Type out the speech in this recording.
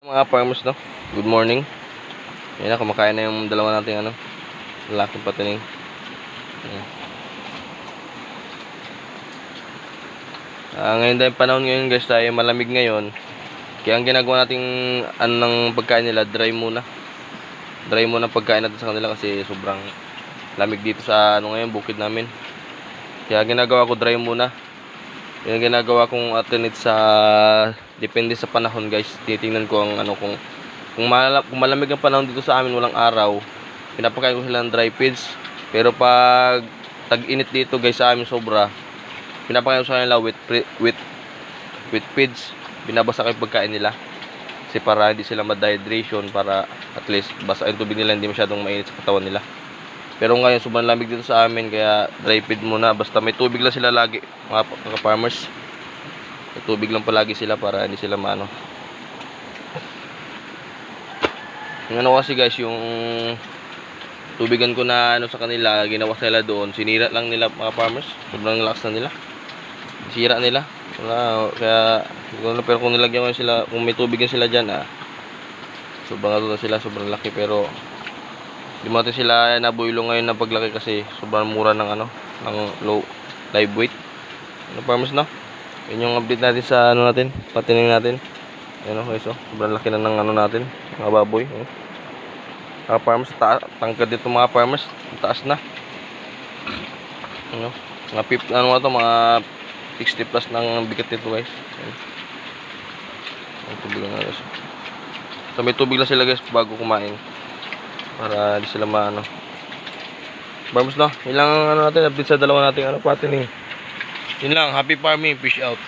Mga farmers, no? Good morning. Yan na, kumakain na yung dalawa nating lalaking patining. Ngayon dahil panahon ngayon guys, tayo malamig ngayon. Kaya ang ginagawa nating ng pagkain nila, dry muna. Dry muna pagkain natin sa kanila kasi sobrang lamig dito sa ngayon, bukid namin. Kaya ginagawa ko dry muna. Yung ginagawa kong alternate sa depende sa panahon guys. Titingnan ko ang kung malamig ang panahon dito sa amin, walang araw, pinapakain ko sila ng dry feeds. Pero pag tag-init dito guys sa amin sobra, pinapakain ko sa kanila with feeds. Binabasa ko yung pagkain nila kasi para hindi sila ma-dehydration, para at least basa yung tubig nila, hindi masyadong mainit sa katawan nila. Pero ngayon sobrang lamig dito sa amin, kaya dry feed muna. Basta may tubig lang sila lagi, mga farmers. May tubig lang palagi sila para hindi sila maano. Yung kasi guys, yung tubigan ko na sa kanila, ginawa nila doon, sinira lang nila mga farmers. Sobrang lakas na nila. Sira nila. Wala, kaya pero kung nilagyan ko sila, kung may tubig sila diyan, sobrang na sila, sobrang laki. Pero di mo natin sila nabuilo ngayon na paglaki kasi sobrang mura ng ng low live weight. Farmers, no? Yun yung update natin sa natin, patining natin. Ayun guys, sobrang laki na ng natin, mga baboy. Mga farmers, tangkad dito mga farmers, taas na. Mga 50 mga 60 plus ng bigat nito guys. Tubig lang guys. So may tubig lang sila guys bago kumain, para di sila maano. Farmers, no? Ilang natin update sa dalawa nating patining. Yun lang, happy farming, fish out.